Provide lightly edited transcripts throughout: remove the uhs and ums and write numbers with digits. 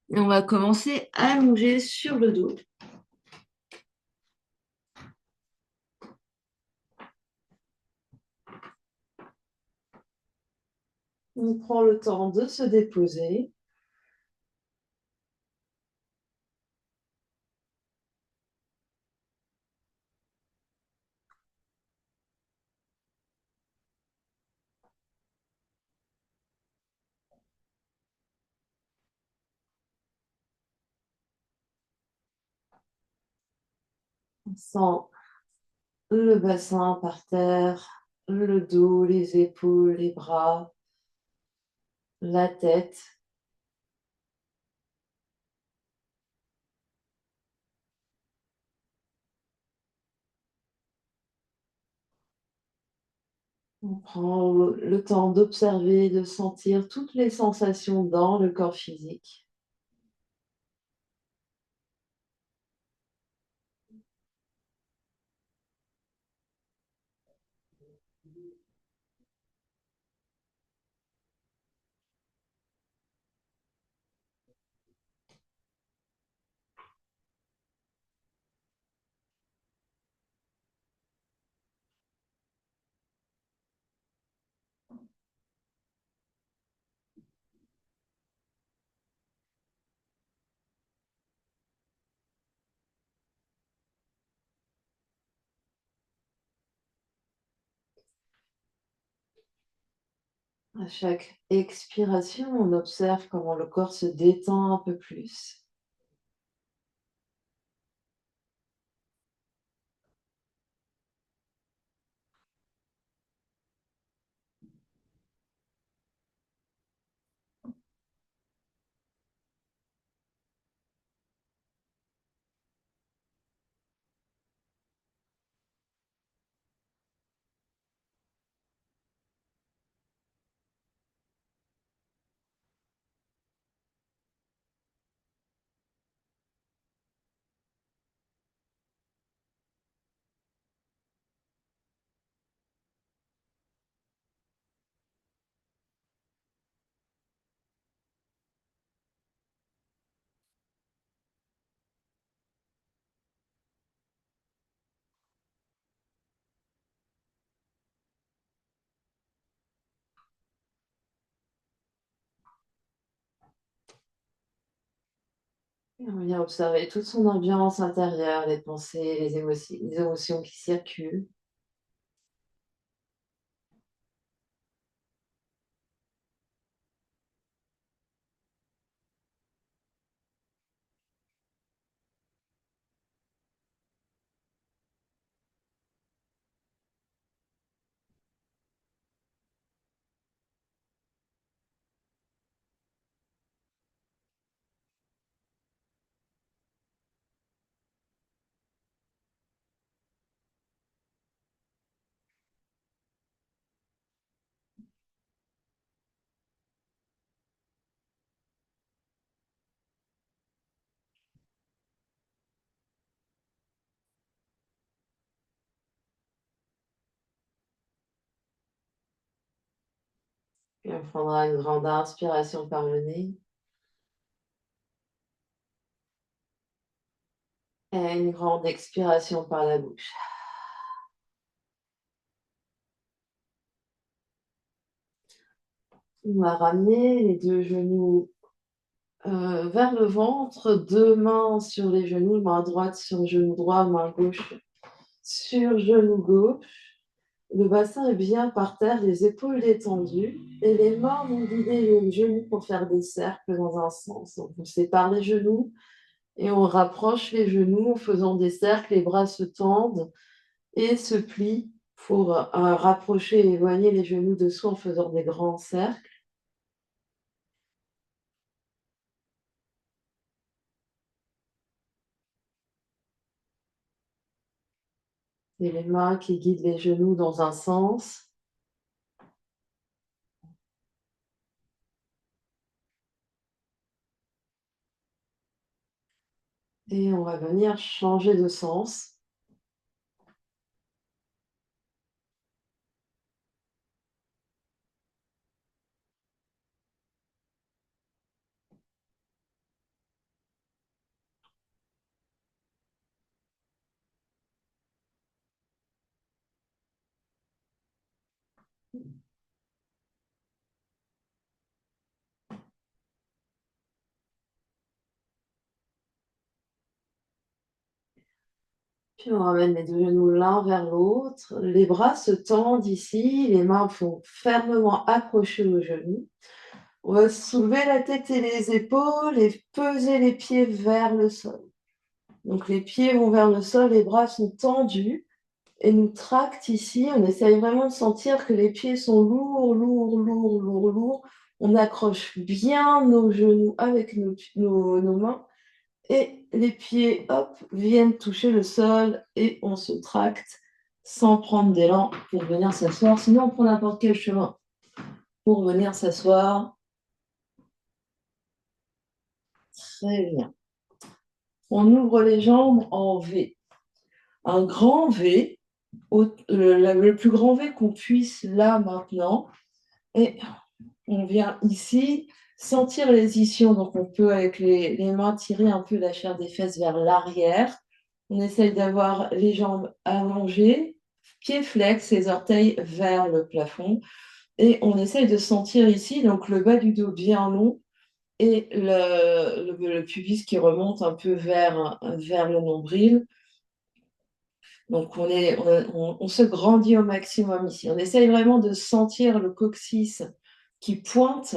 Et on va commencer allongé sur le dos. On prend le temps de se déposer. On sent le bassin par terre, le dos, les épaules, les bras, la tête. On prend le temps d'observer, de sentir toutes les sensations dans le corps physique. À chaque expiration, on observe comment le corps se détend un peu plus. Et on vient observer toute son ambiance intérieure, les pensées, les émotions qui circulent. Puis on prendra une grande inspiration par le nez et une grande expiration par la bouche. On va ramener les deux genoux vers le ventre, deux mains sur les genoux, main droite sur genou droit, main gauche sur genou gauche. Le bassin est bien par terre, les épaules détendues et les mains vont guider les genoux pour faire des cercles dans un sens. Donc on sépare les genoux et on rapproche les genoux en faisant des cercles, les bras se tendent et se plient pour rapprocher et éloigner les genoux de soi en faisant des grands cercles. Et les mains qui guident les genoux dans un sens. Et on va venir changer de sens. Puis on ramène les deux genoux l'un vers l'autre. Les bras se tendent ici, les mains sont fermement accrochées aux genoux. On va soulever la tête et les épaules et peser les pieds vers le sol. Donc les pieds vont vers le sol, les bras sont tendus et nous tractent ici. On essaye vraiment de sentir que les pieds sont lourds, lourds, lourds, lourds, lourds. On accroche bien nos genoux avec nos mains et les pieds, hop, viennent toucher le sol et on se tracte sans prendre d'élan pour venir s'asseoir. Sinon, on prend n'importe quel chemin pour venir s'asseoir. Très bien. On ouvre les jambes en V. Un grand V, le plus grand V qu'on puisse là maintenant. Et on vient ici sentir les ischions. Donc on peut avec les mains tirer un peu la chair des fesses vers l'arrière. On essaye d'avoir les jambes allongées, pieds flex, les orteils vers le plafond. Et on essaye de sentir ici donc le bas du dos bien long et le pubis qui remonte un peu vers le nombril. Donc on se grandit au maximum ici. On essaye vraiment de sentir le coccyx qui pointe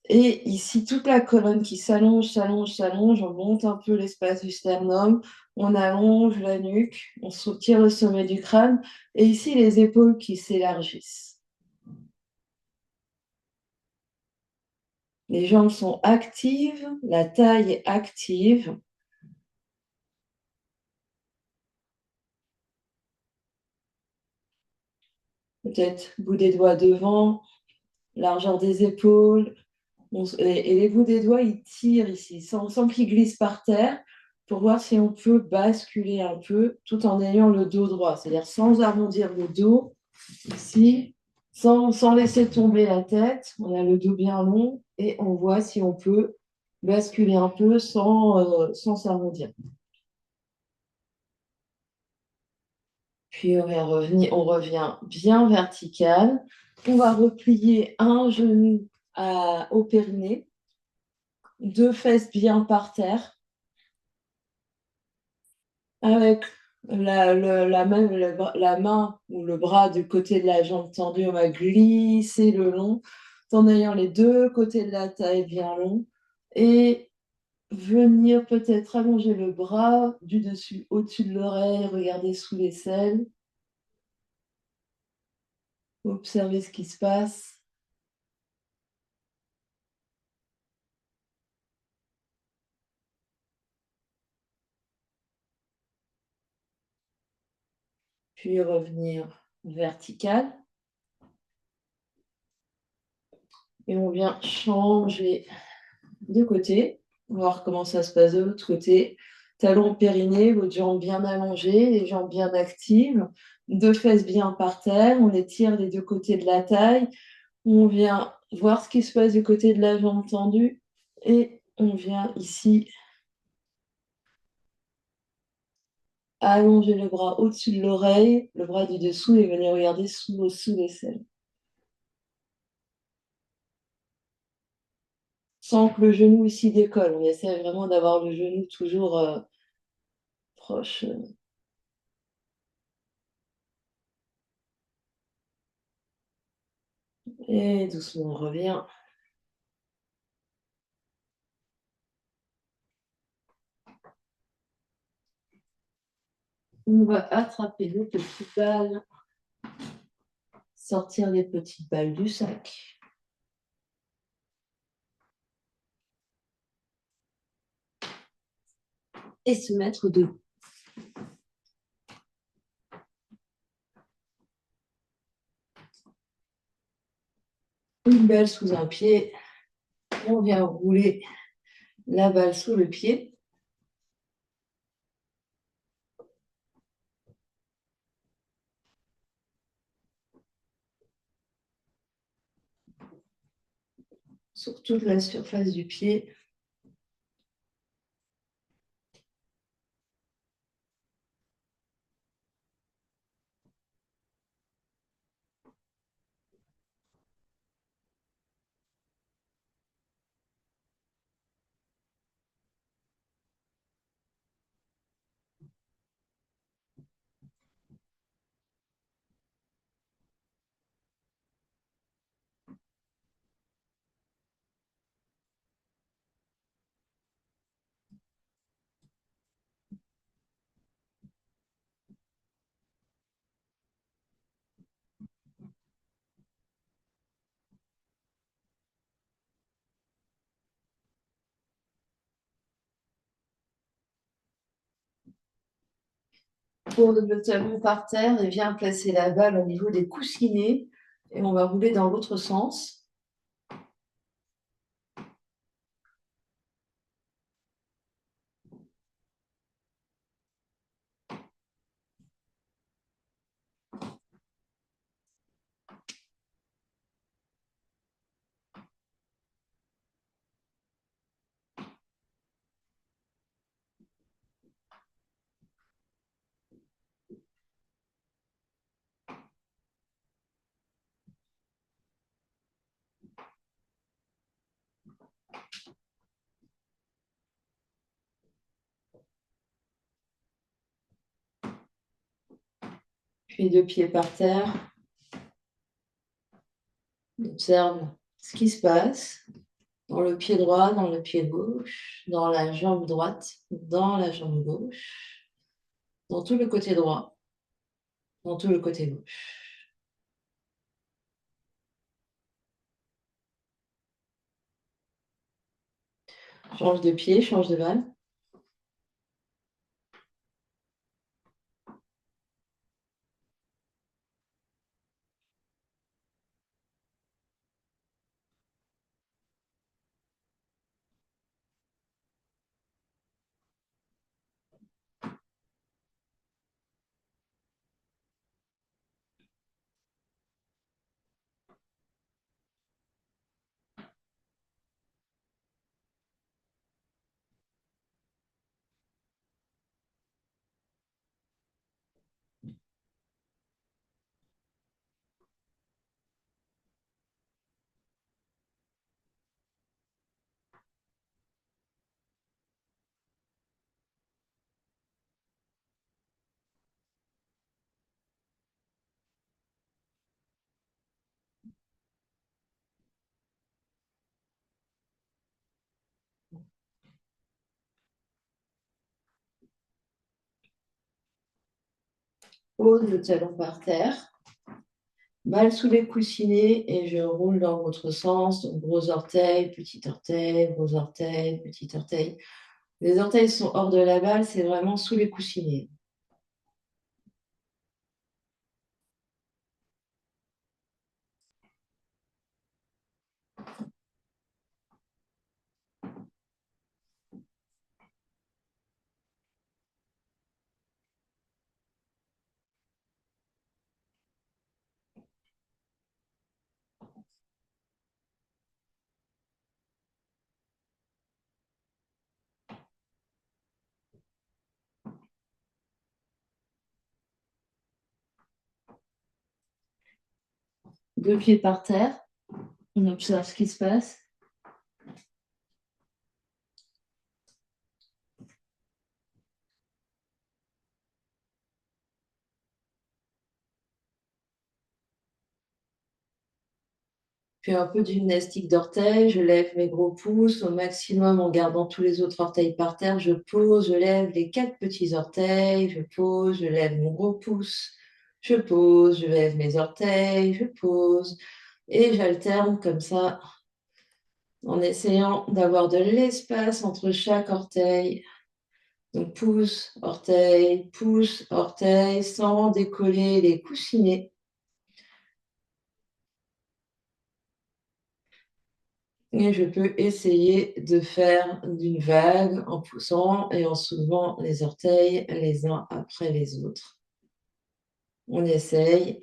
et ici toute la colonne qui s'allonge, s'allonge, s'allonge. On monte un peu l'espace du sternum, on allonge la nuque, on soutient le sommet du crâne et ici les épaules qui s'élargissent. Les jambes sont actives, la taille est active. Peut-être bout des doigts devant, largeur des épaules. Et les bouts des doigts, ils tirent ici, sans qu'ils glissent par terre, pour voir si on peut basculer un peu tout en ayant le dos droit, c'est-à-dire sans arrondir le dos ici, sans laisser tomber la tête. On a le dos bien long et on voit si on peut basculer un peu sans s'arrondir. Puis on revient bien vertical. On va replier un genou au périnée, deux fesses bien par terre, avec la main ou le bras du côté de la jambe tendue. On va glisser le long, en ayant les deux côtés de la taille bien longs, et venir peut-être allonger le bras du dessus, au-dessus de l'oreille, regarder sous l'aisselle. Observez ce qui se passe. Puis revenir vertical. Et on vient changer de côté, voir comment ça se passe de l'autre côté. Talon périnée, votre jambe bien allongée, les jambes bien actives, deux fesses bien par terre. On étire les deux côtés de la taille. On vient voir ce qui se passe du côté de la jambe tendue. Et on vient ici allonger le bras au-dessus de l'oreille, le bras du dessous et venir regarder sous l'aisselle. Sans que le genou ici décolle. On essaie vraiment d'avoir le genou toujours proche. Et doucement, on revient. On va attraper nos petites balles, sortir les petites balles du sac. Et se mettre debout. Une balle sous un pied. On vient rouler la balle sous le pied. Sur toute la surface du pied. Pose le talon par terre et viens placer la balle au niveau des coussinets et on va rouler dans l'autre sens. Puis deux pieds par terre. On observe ce qui se passe dans le pied droit, dans le pied gauche, dans la jambe droite, dans la jambe gauche, dans tout le côté droit, dans tout le côté gauche. Change de pied, change de balle. Pose le talon par terre. Balle sous les coussinets et je roule dans l'autre sens. Donc gros orteil, petit orteil, gros orteil, petit orteil. Les orteils sont hors de la balle, c'est vraiment sous les coussinets. Deux pieds par terre. On observe ce qui se passe. Puis un peu de gymnastique d'orteils. Je lève mes gros pouces au maximum en gardant tous les autres orteils par terre. Je pose, je lève les quatre petits orteils. Je pose, je lève mon gros pouce. Je pose, je lève mes orteils. Je pose. Et j'alterne comme ça en essayant d'avoir de l'espace entre chaque orteil. Donc pouce, orteil, sans décoller les coussinets. Et je peux essayer de faire d'une vague en poussant et en soulevant les orteils les uns après les autres. On essaye.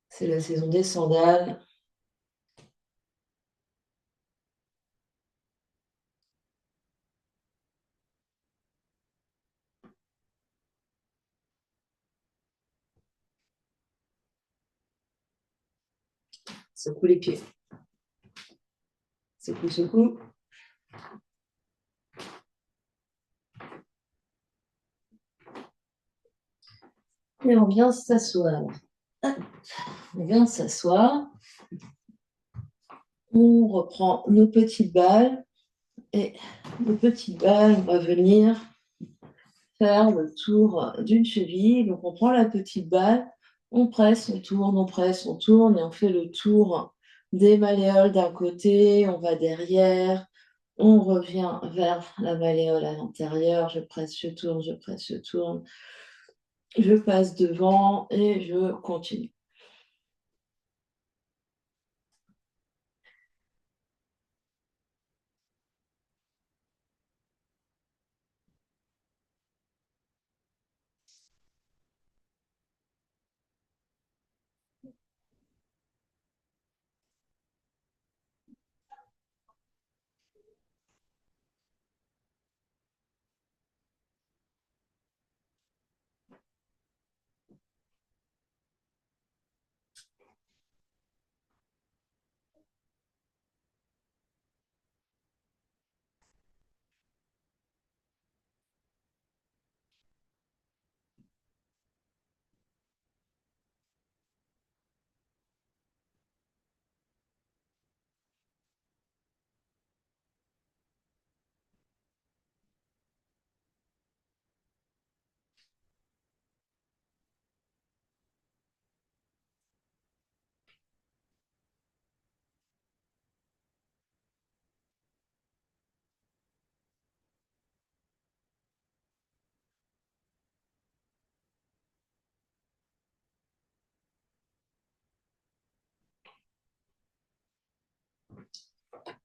C'est la saison des sandales. Secoue les pieds. Secoue, secoue. Et on vient s'asseoir. On vient s'asseoir. On reprend nos petites balles. Et nos petites balles, on va venir faire le tour d'une cheville. Donc, on prend la petite balle, on presse, on tourne, on presse, on tourne et on fait le tour des malléoles d'un côté, on va derrière, On revient vers la malléole à l'intérieur. Je presse, je tourne, je presse, je tourne. Je passe devant et je continue.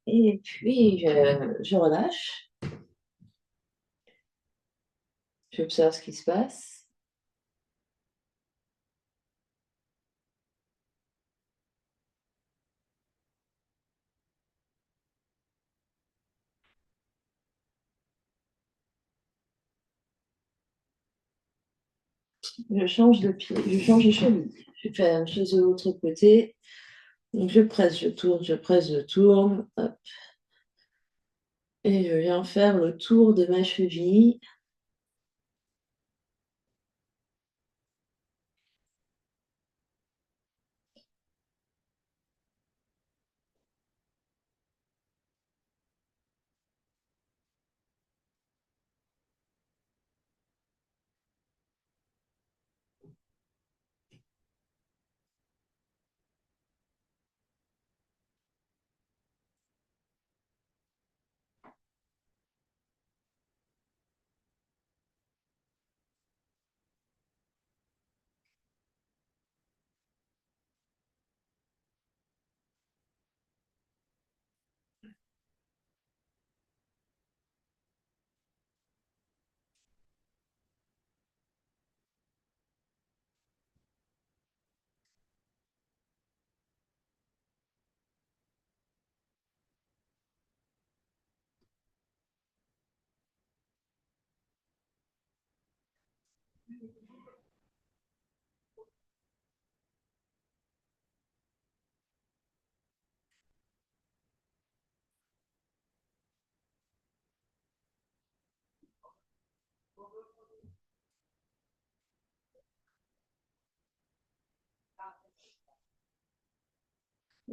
Et puis, je relâche. J'observe ce qui se passe. Je change de pied, je change de cheville. Je fais la même chose de l'autre côté. Donc, je presse, je tourne, je presse, je tourne. Hop. Et je viens faire le tour de ma cheville.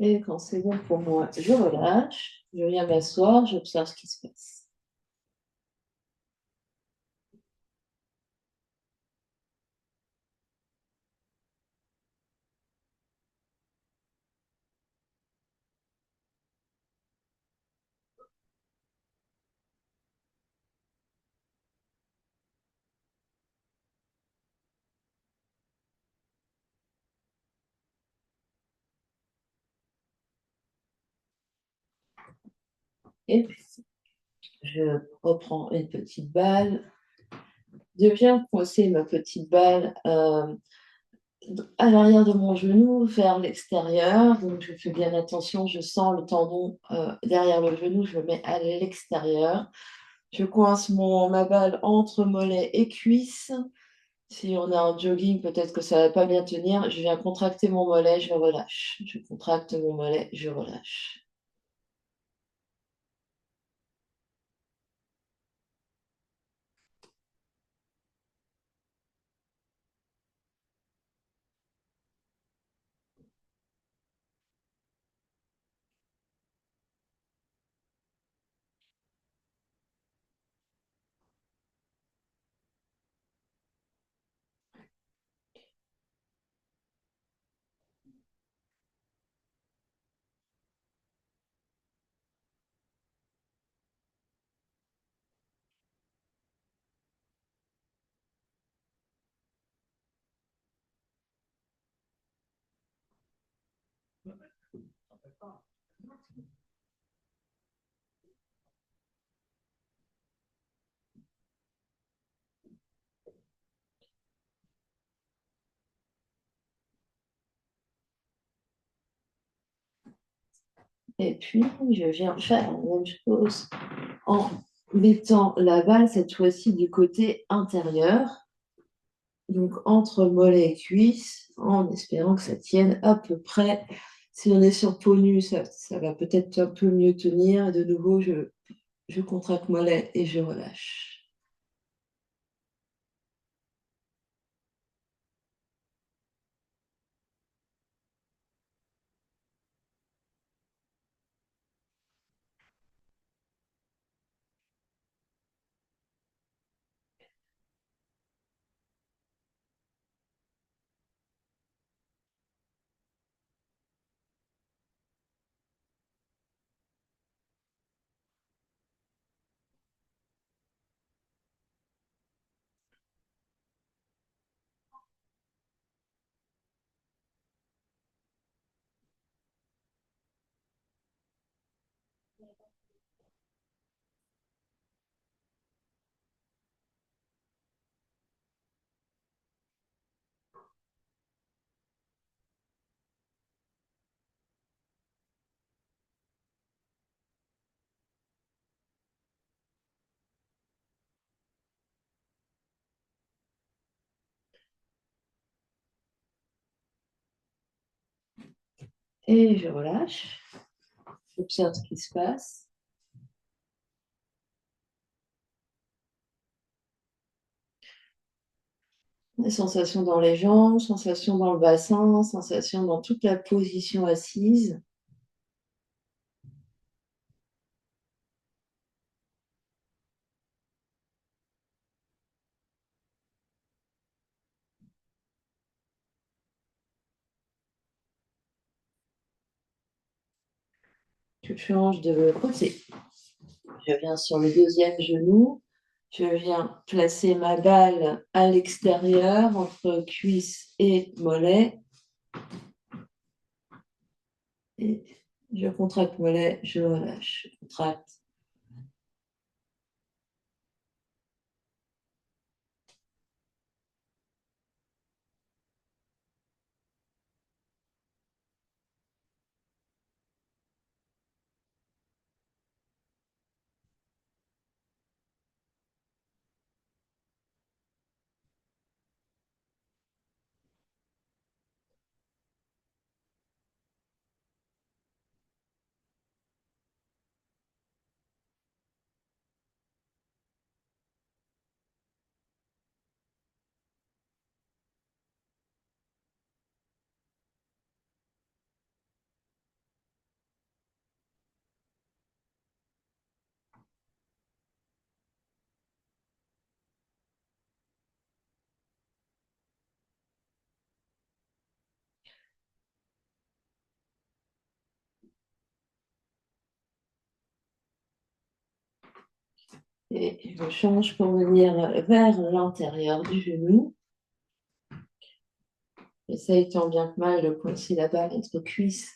Et quand c'est bon pour moi, je relâche. Je viens m'asseoir, j'observe ce qui se passe. Et puis, je reprends une petite balle. Je viens coincer ma petite balle à l'arrière de mon genou vers l'extérieur. Donc, je fais bien attention. Je sens le tendon derrière le genou. Je le mets à l'extérieur. Je coince ma balle entre mollet et cuisse. Si on a un jogging, peut-être que ça va pas bien tenir. Je viens contracter mon mollet, je relâche. Je contracte mon mollet, je relâche. Et puis, je viens faire la même chose en mettant la balle cette fois-ci du côté intérieur, donc entre mollet et cuisse, en espérant que ça tienne à peu près. Si on est sur peau nue, ça va peut-être un peu mieux tenir. Et de nouveau, je contracte mollet et je relâche. Et je relâche. J'observe ce qui se passe. Des sensations dans les jambes, sensations dans le bassin, sensations dans toute la position assise. Je change de côté. Je viens sur le deuxième genou. Je viens placer ma balle à l'extérieur entre cuisse et mollet. Et je contracte mollet, je relâche, je contracte. Et je change pour venir vers l'intérieur du genou. J'essaye tant bien que mal de coincer la balle entre cuisse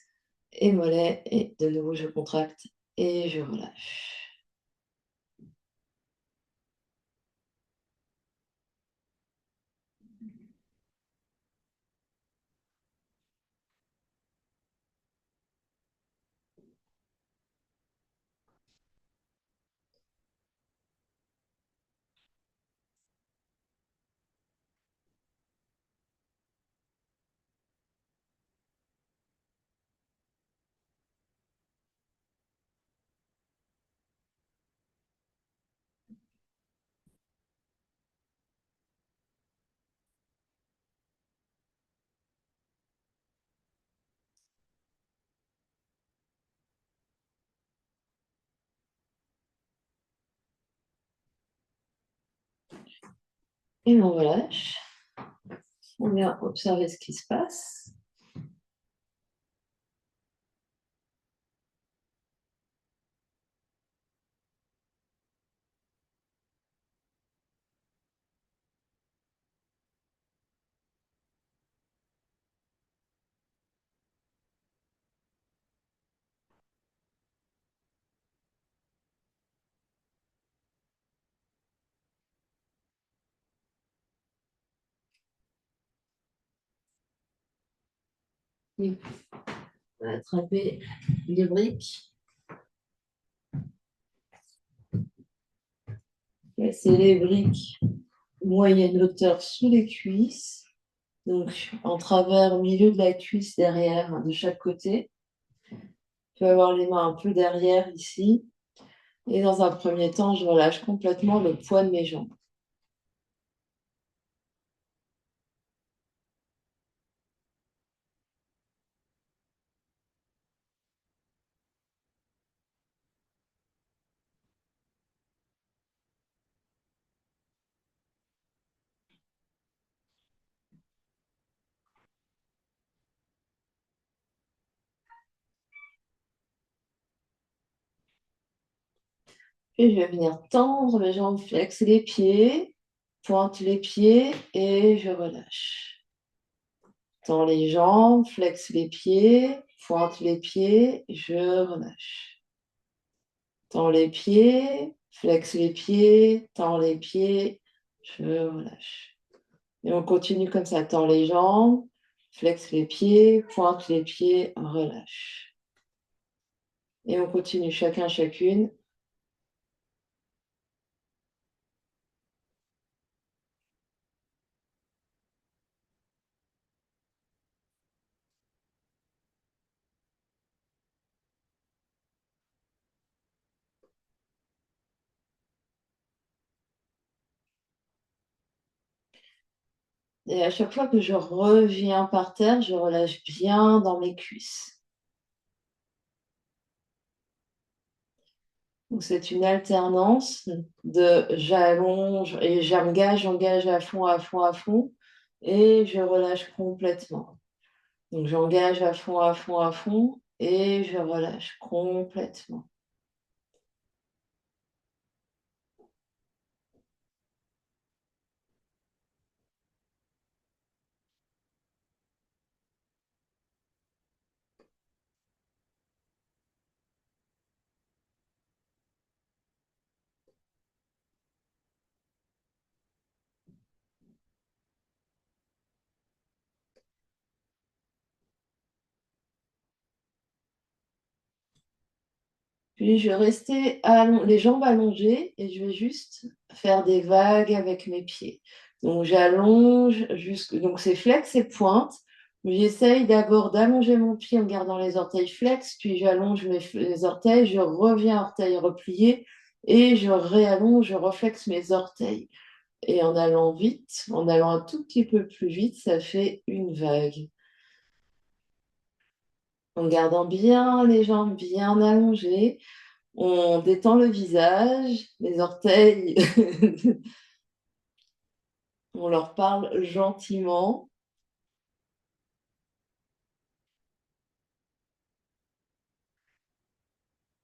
et mollet. Et de nouveau, je contracte et je relâche. Et on relâche. On vient observer ce qui se passe. Et on va attraper les briques. Casser les briques moyenne hauteur sous les cuisses. Donc, en travers, au milieu de la cuisse, derrière, de chaque côté. Je peux avoir les mains un peu derrière ici. Et dans un premier temps, je relâche complètement le poids de mes jambes. Puis je vais venir tendre mes jambes, flex les pieds, pointe les pieds et je relâche. Tends les jambes, flex les pieds, pointe les pieds, je relâche. Tends les pieds, flex les pieds, tends les pieds, je relâche. Et on continue comme ça, tends les jambes, flex les pieds, pointe les pieds, relâche. Et on continue chacun, chacune. Et à chaque fois que je reviens par terre, je relâche bien dans mes cuisses. Donc c'est une alternance de j'allonge et j'engage à fond, à fond, à fond, et je relâche complètement. Donc j'engage à fond, à fond, à fond, et je relâche complètement. Puis je vais rester les jambes allongées et je vais juste faire des vagues avec mes pieds. Donc j'allonge jusque. Donc c'est flex et pointe. J'essaye d'abord d'allonger mon pied en gardant les orteils flex, puis j'allonge mes orteils, je reviens orteils repliés et je réallonge, je reflexe mes orteils. Et en allant vite, en allant un tout petit peu plus vite, ça fait une vague. En gardant bien les jambes bien allongées. On détend le visage, les orteils, on leur parle gentiment.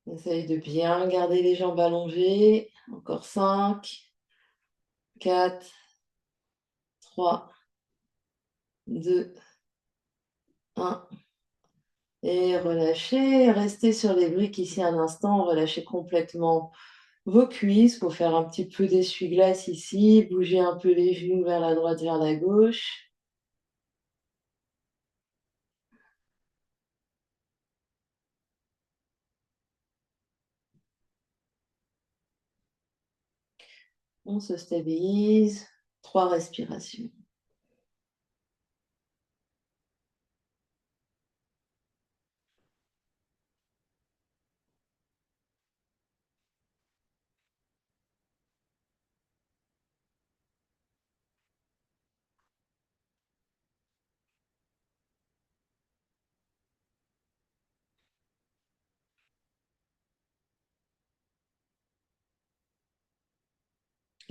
On essaye de bien garder les jambes allongées. Encore 5, 4, 3, 2, 1. Et relâchez. Restez sur les briques ici un instant. Relâchez complètement vos cuisses pour faire un petit peu d'essuie-glace ici. Bougez un peu les genoux vers la droite, vers la gauche. On se stabilise. 3 respirations.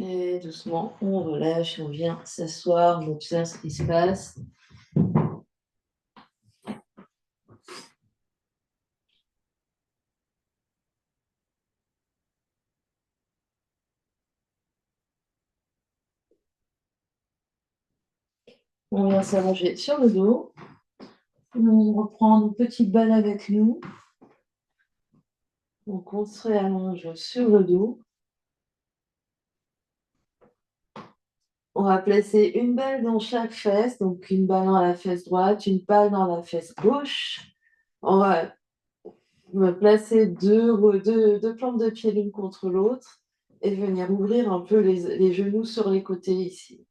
Et doucement, on relâche, on vient s'asseoir, on observe ce qui se passe. On vient s'allonger sur le dos. On reprend nos petites balles avec nous. Donc on se réallonge sur le dos. On va placer une balle dans chaque fesse, donc une balle dans la fesse droite, une balle dans la fesse gauche. On va me placer deux plantes de pied l'une contre l'autre et venir ouvrir un peu les genoux sur les côtés ici.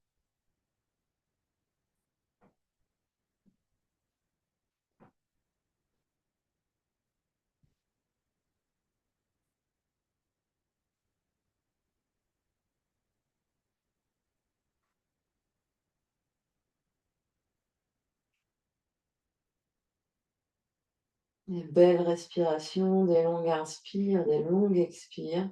Des belles respirations, des longues inspires, des longues expires.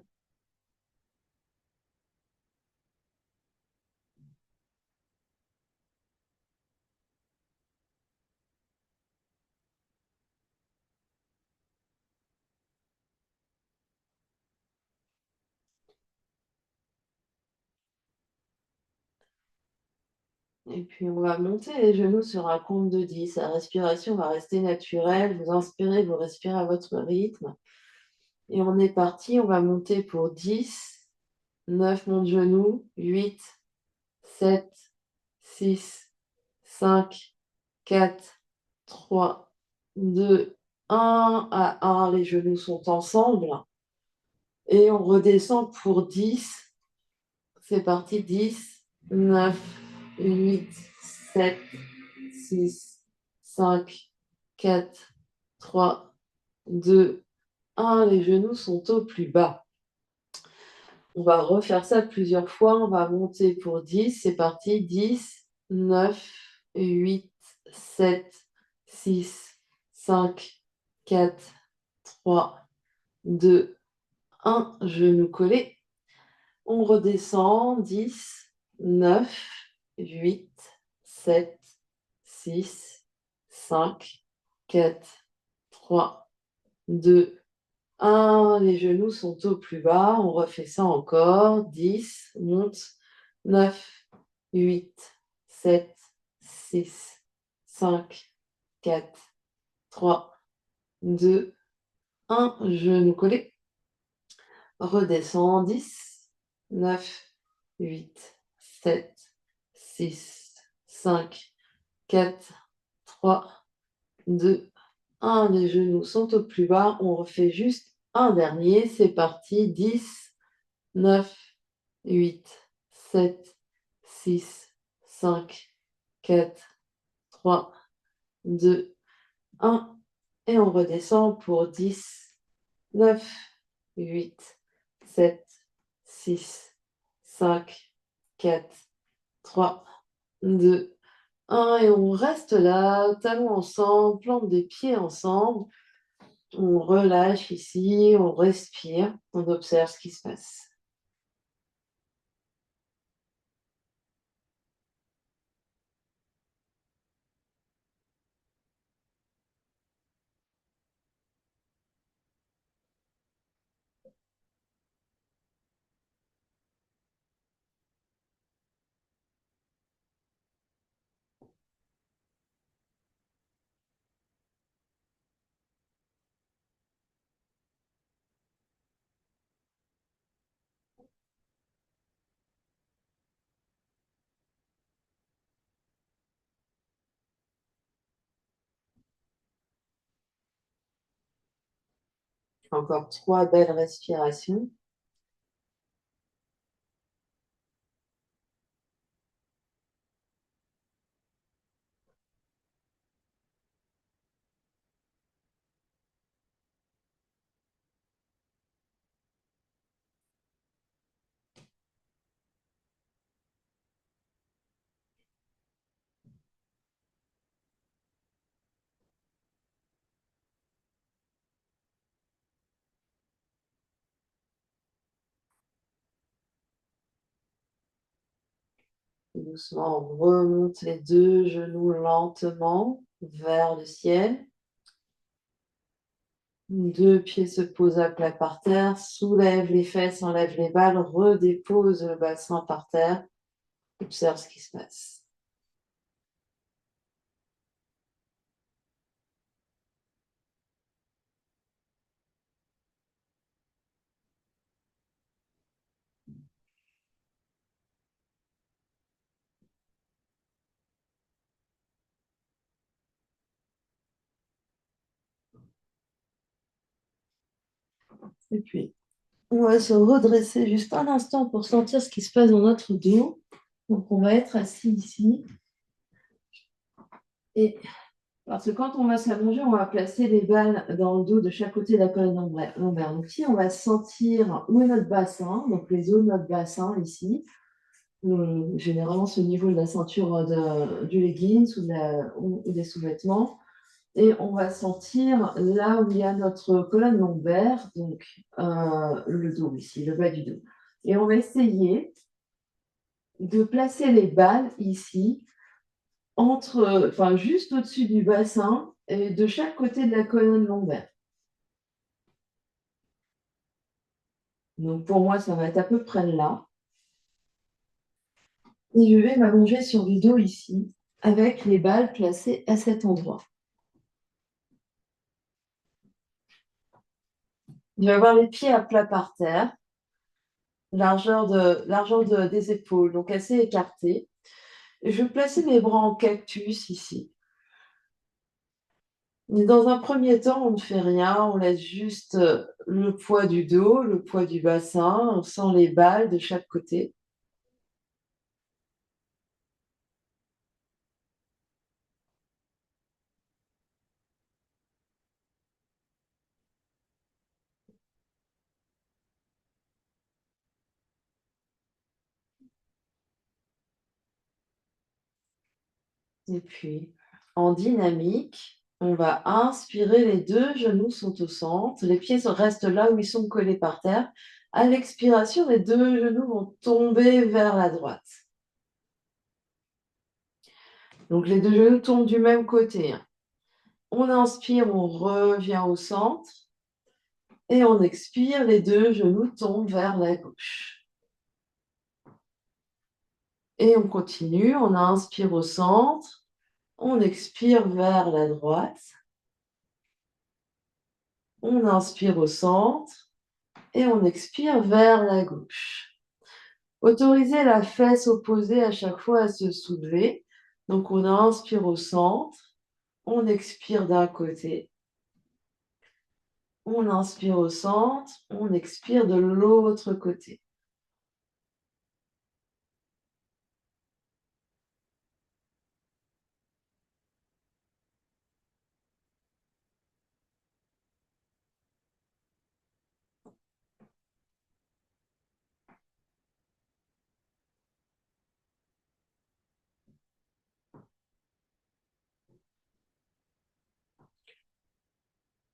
Et puis on va monter les genoux sur un compte de 10. La respiration va rester naturelle. Vous inspirez, vous respirez à votre rythme. Et on est parti, on va monter pour 10, 9, mon genou, 8, 7, 6, 5, 4, 3, 2, 1. À 1, les genoux sont ensemble. Et on redescend pour 10. C'est parti, 10, 9, 8, 7, 6, 5, 4, 3, 2, 1. Les genoux sont au plus bas. On va refaire ça plusieurs fois. On va monter pour 10. C'est parti, 10, 9, 8, 7, 6, 5, 4, 3, 2, 1. Genou collé. On redescend, 10, 9, 8, 7, 6, 5, 4, 3, 2, 1. Les genoux sont au plus bas. On refait ça encore. 10, monte. 9, 8, 7, 6, 5, 4, 3, 2, 1. Genou collé. Redescend. 10, 9, 8, 7, 6, 5, 4, 3, 2, 1. Les genoux sont au plus bas. On refait juste un dernier. C'est parti. 10, 9, 8, 7, 6, 5, 4, 3, 2, 1. Et on redescend pour 10, 9, 8, 7, 6, 5, 4, 3, 2, 1. Et on reste là, talons ensemble, plantes des pieds ensemble. On relâche ici, on respire, on observe ce qui se passe. Encore 3 belles respirations. Doucement, on remonte les deux genoux lentement vers le ciel. Deux pieds se posent à plat par terre. Soulève les fesses, enlève les balles, redépose le bassin par terre. Observe ce qui se passe. Et puis, on va se redresser juste un instant pour sentir ce qui se passe dans notre dos. Donc, on va être assis ici. Et parce que quand on va s'allonger, on va placer les balles dans le dos de chaque côté de la colonne lombaire. Donc, ici, on va sentir où est notre bassin, donc les os de notre bassin ici. Généralement, c'est au niveau de la ceinture du leggings ou des sous-vêtements. Et on va sentir là où il y a notre colonne lombaire, donc le dos ici, le bas du dos. Et on va essayer de placer les balles ici, enfin juste au-dessus du bassin et de chaque côté de la colonne lombaire. Donc pour moi, ça va être à peu près là. Et je vais m'allonger sur le dos ici, avec les balles placées à cet endroit. Je vais avoir les pieds à plat par terre, des épaules, donc assez écartées. Et je vais placer mes bras en cactus ici. Mais dans un premier temps, on ne fait rien, on laisse juste le poids du dos, le poids du bassin, on sent les balles de chaque côté. Et puis, en dynamique, on va inspirer, les deux genoux sont au centre, les pieds restent là où ils sont collés par terre. À l'expiration, les deux genoux vont tomber vers la droite. Donc les deux genoux tombent du même côté, hein. On inspire, on revient au centre. Et on expire, les deux genoux tombent vers la gauche. Et on continue, on inspire au centre, on expire vers la droite, on inspire au centre et on expire vers la gauche. Autorisez la fesse opposée à chaque fois à se soulever. Donc on inspire au centre, on expire d'un côté, on inspire au centre, on expire de l'autre côté.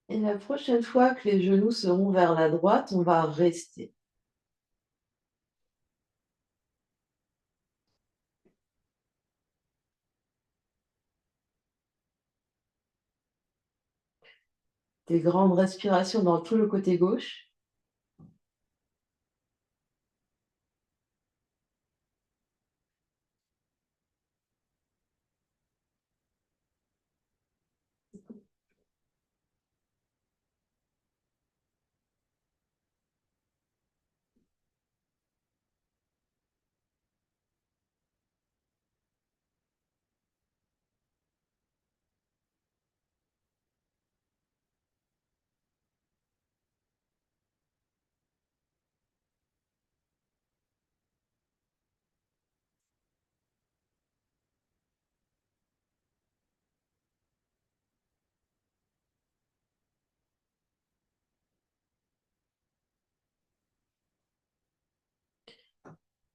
Et la prochaine fois que les genoux seront vers la droite, on va rester. Des grandes respirations dans tout le côté gauche.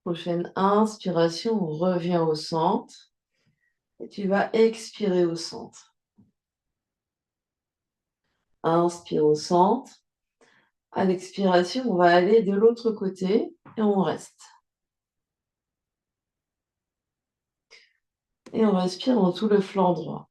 Prochaine inspiration, on revient au centre et tu vas expirer au centre. Inspire au centre. À l'expiration, on va aller de l'autre côté et on reste. Et on respire dans tout le flanc droit.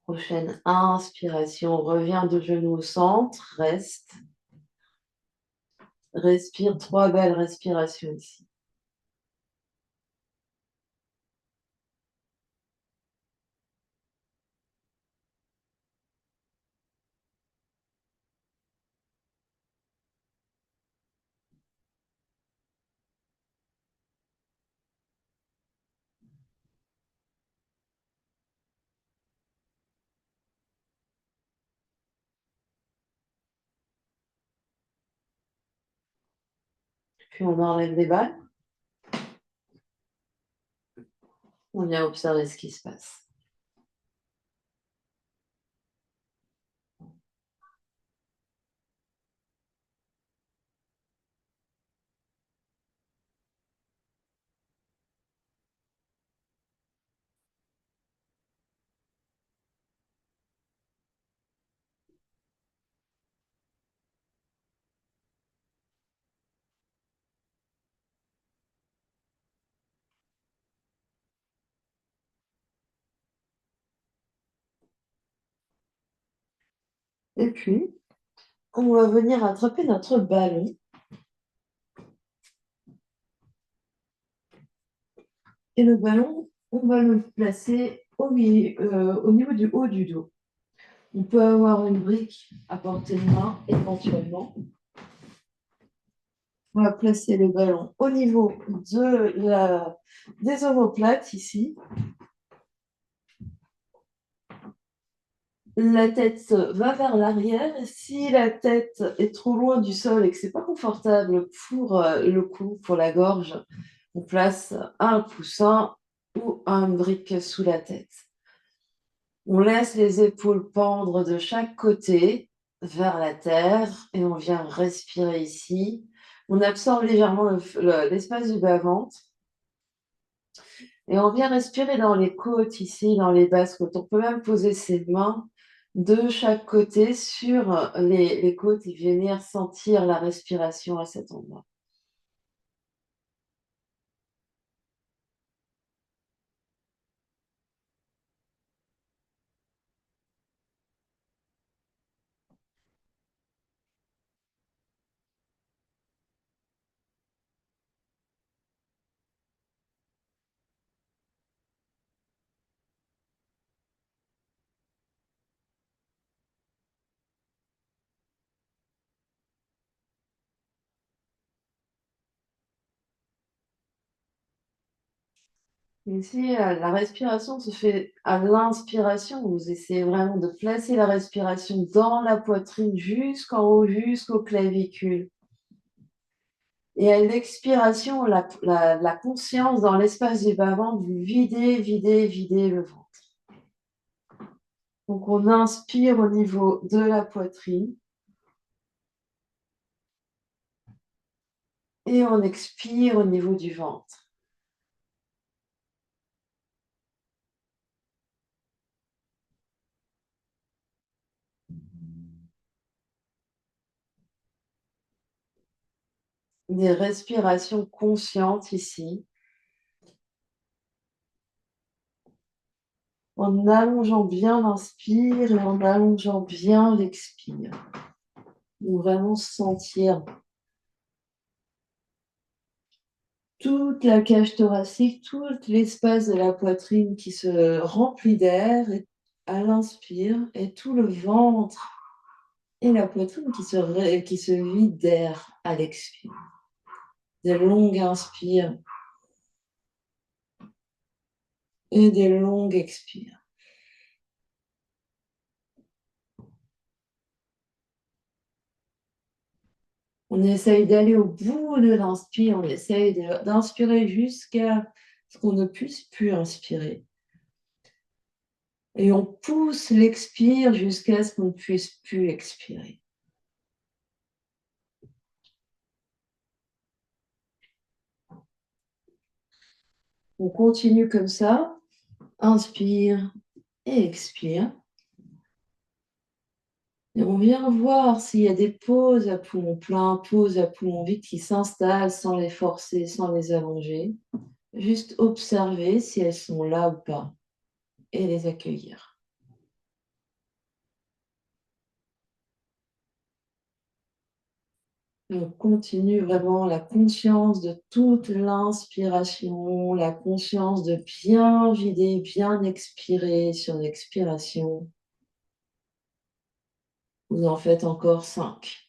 Prochaine inspiration, reviens de genoux au centre, reste. Respire 3 belles respirations ici. Puis on enlève les balles. On vient observer ce qui se passe. Et puis, on va venir attraper notre ballon. Et le ballon, on va le placer au niveau du haut du dos. On peut avoir une brique à portée de main, éventuellement. On va placer le ballon au niveau des omoplates, ici. La tête va vers l'arrière. Si la tête est trop loin du sol et que c'est pas confortable pour le cou, pour la gorge, on place un coussin ou une brique sous la tête. On laisse les épaules pendre de chaque côté vers la terre et on vient respirer ici. On absorbe légèrement l'espace du bas-ventre et on vient respirer dans les côtes ici, dans les basses côtes. On peut même poser ses mains de chaque côté sur les côtes et venir sentir la respiration à cet endroit. Ici, la respiration se fait à l'inspiration. Vous essayez vraiment de placer la respiration dans la poitrine jusqu'en haut, jusqu'aux clavicules. Et à l'expiration, la conscience dans l'espace du bas-ventre, vous videz, videz, videz le ventre. Donc on inspire au niveau de la poitrine et on expire au niveau du ventre. Des respirations conscientes ici. En allongeant bien l'inspire et en allongeant bien l'expire. Pour vraiment sentir toute la cage thoracique, tout l'espace de la poitrine qui se remplit d'air à l'inspire et tout le ventre et la poitrine qui se vide d'air à l'expire. Des longues inspires et des longues expires. On essaye d'aller au bout de l'inspire, on essaye d'inspirer jusqu'à ce qu'on ne puisse plus inspirer. Et on pousse l'expire jusqu'à ce qu'on ne puisse plus expirer. On continue comme ça, inspire et expire. Et on vient voir s'il y a des pauses à poumon plein, pauses à poumon vide qui s'installent sans les forcer, sans les allonger. Juste observer si elles sont là ou pas et les accueillir. On continue vraiment la conscience de toute l'inspiration, la conscience de bien vider, bien expirer sur l'expiration. Vous en faites encore 5.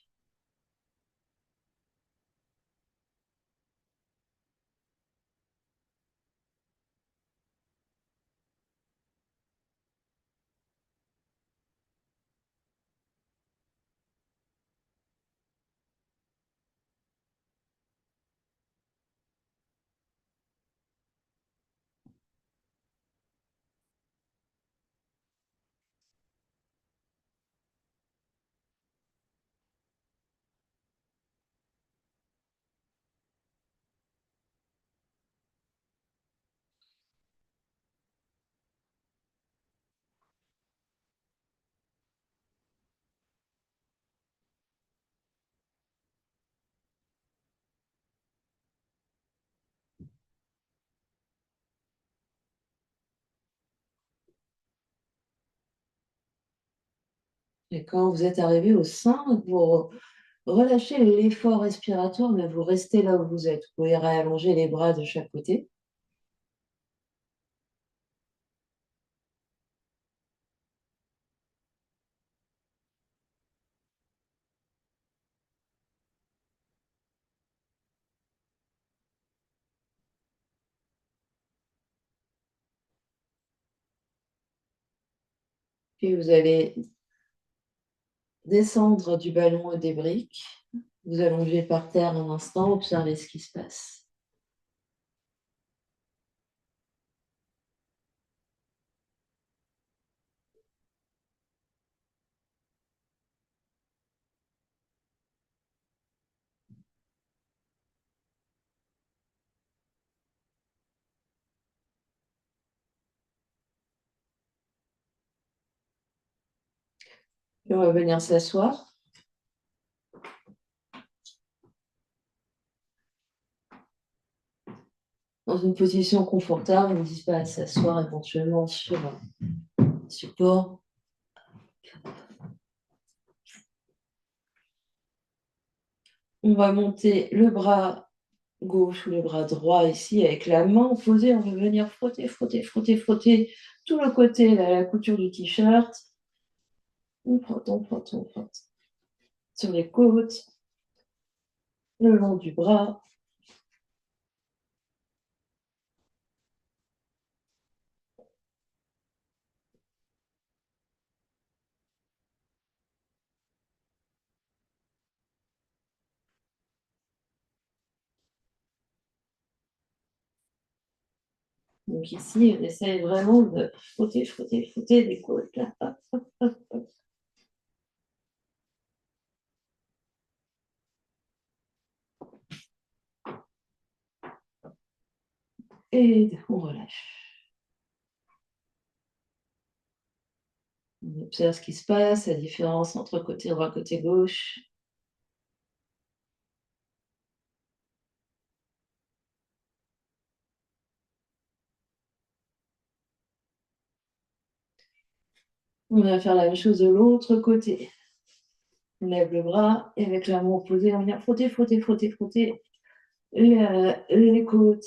Et quand vous êtes arrivé au 5, vous relâchez l'effort respiratoire, mais vous restez là où vous êtes. Vous pouvez réallonger les bras de chaque côté. Puis vous allez descendre du ballon et des briques. Vous allongez par terre un instant, observez ce qui se passe. Puis on va venir s'asseoir dans une position confortable. N'hésitez pas à s'asseoir éventuellement sur un support. On va monter le bras gauche ou le bras droit ici avec la main posée. On va venir frotter, frotter, frotter, frotter tout le côté, là, la couture du t-shirt. On frotte, on frotte, on frotte. Sur les côtes, le long du bras. Donc ici, on essaye vraiment de frotter, frotter, frotter les côtes. Là. Hop, hop, hop, hop. Et on relâche. On observe ce qui se passe, la différence entre côté droit et côté gauche. On va faire la même chose de l'autre côté. On lève le bras et avec la main opposée, on vient frotter, frotter, frotter, frotter les côtes,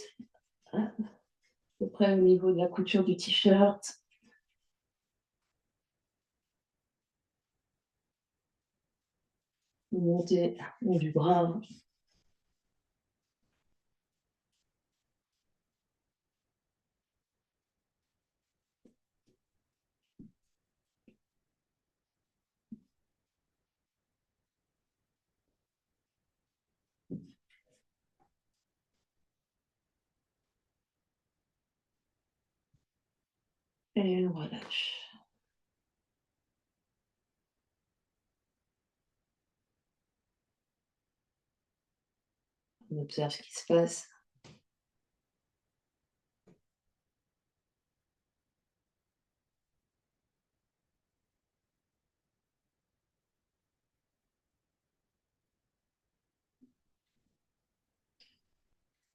à peu près au niveau de la couture du t-shirt. Monter le haut du bras. Et on relâche. On observe ce qui se passe.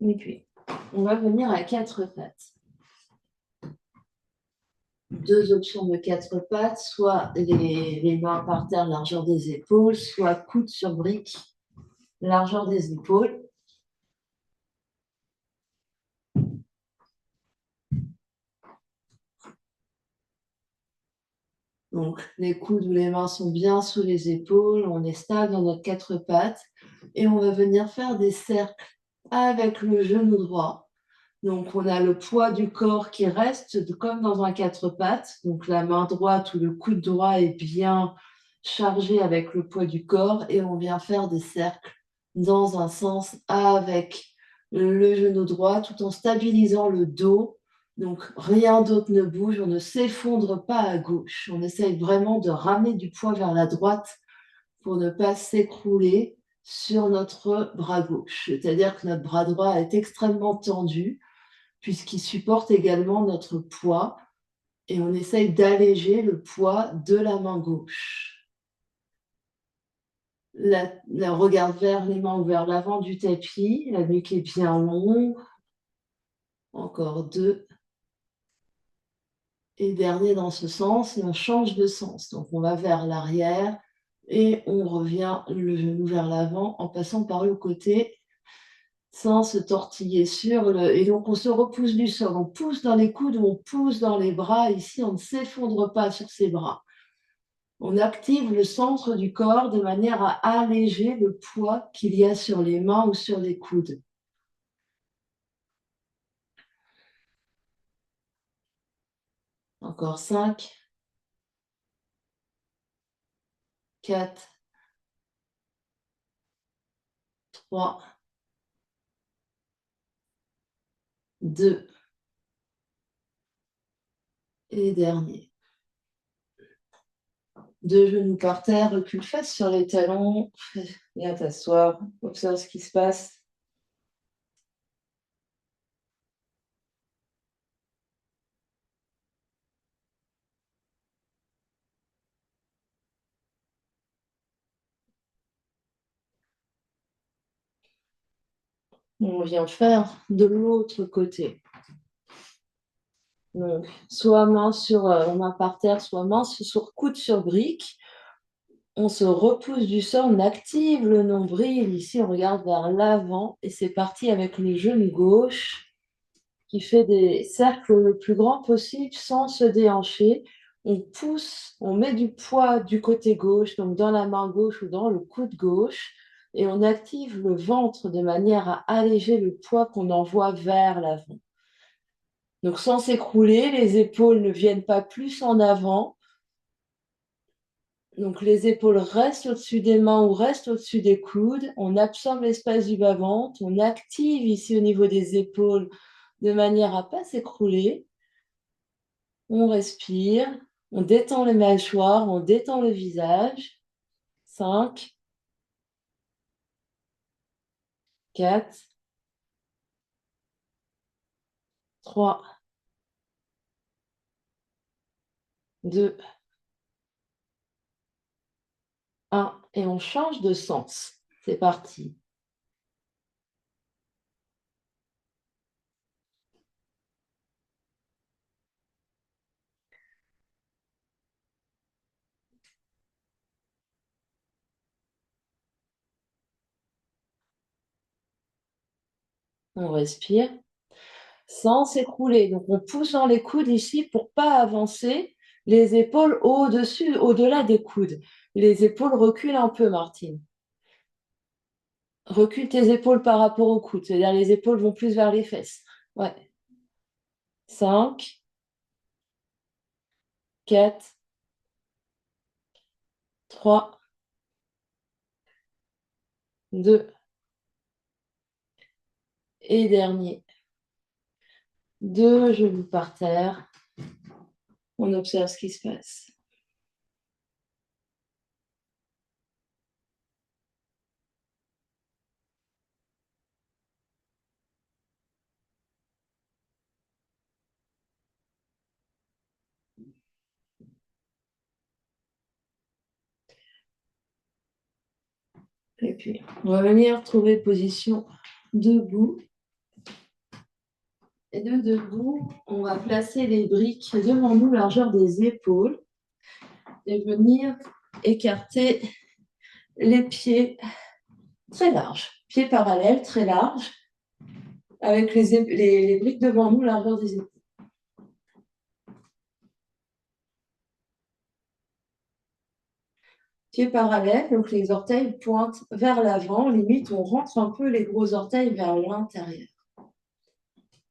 Et puis, on va venir à quatre pattes. Deux options de quatre pattes, soit les mains par terre, largeur des épaules, soit coude sur brique. largeur des épaules. Donc, les coudes ou les mains sont bien sous les épaules, on est stable dans notre quatre pattes et on va venir faire des cercles avec le genou droit. Donc, on a le poids du corps qui reste comme dans un quatre pattes. Donc, la main droite ou le coude droit est bien chargé avec le poids du corps et on vient faire des cercles dans un sens avec le genou droit tout en stabilisant le dos. Donc, rien d'autre ne bouge, on ne s'effondre pas à gauche. On essaye vraiment de ramener du poids vers la droite pour ne pas s'écrouler sur notre bras gauche. C'est-à-dire que notre bras droit est extrêmement tendu puisqu'il supporte également notre poids et on essaye d'alléger le poids de la main gauche. La regarde vers les mains ou vers l'avant du tapis, la nuque est bien longue. Encore deux. Et dernier dans ce sens, et on change de sens. Donc on va vers l'arrière et on revient le genou vers l'avant en passant par le côté sans se tortiller sur le... Et donc on se repousse du sol, on pousse dans les coudes ou on pousse dans les bras. Ici, on ne s'effondre pas sur ses bras. On active le centre du corps de manière à alléger le poids qu'il y a sur les mains ou sur les coudes. Encore 5, 4, 3, 2 et dernier. Deux genoux par terre, recule face sur les talons, viens t'asseoir, observe ce qui se passe. On vient faire de l'autre côté. Donc, soit main sur main par terre, soit main sur coude sur brique. On se repousse du sol, on active le nombril. Ici, on regarde vers l'avant et c'est parti avec le genou gauche qui fait des cercles le plus grand possible sans se déhancher. On pousse, on met du poids du côté gauche, donc dans la main gauche ou dans le coude gauche, et on active le ventre de manière à alléger le poids qu'on envoie vers l'avant. Donc sans s'écrouler, les épaules ne viennent pas plus en avant. Donc les épaules restent au-dessus des mains ou restent au-dessus des coudes. On absorbe l'espace du bas-ventre. On active ici au niveau des épaules de manière à ne pas s'écrouler. On respire. On détend les mâchoires. On détend le visage. 5, 4, 3, 2, 1. Et on change de sens. C'est parti. On respire sans s'écrouler. Donc, on pousse dans les coudes ici pour pas avancer les épaules au-dessus, au-delà des coudes. Les épaules reculent un peu, Martine. Recule tes épaules par rapport aux coudes, c'est-à-dire les épaules vont plus vers les fesses. Ouais. 5, 4, 3, 2 et dernier. Deux genoux par terre. On observe ce qui se passe. Et puis, on va venir trouver position debout. Et de debout, on va placer les briques devant nous, largeur des épaules, et venir écarter les pieds très large. Pieds parallèles, très large, avec les briques devant nous, largeur des épaules. Pieds parallèles, donc les orteils pointent vers l'avant, limite on rentre un peu les gros orteils vers l'intérieur.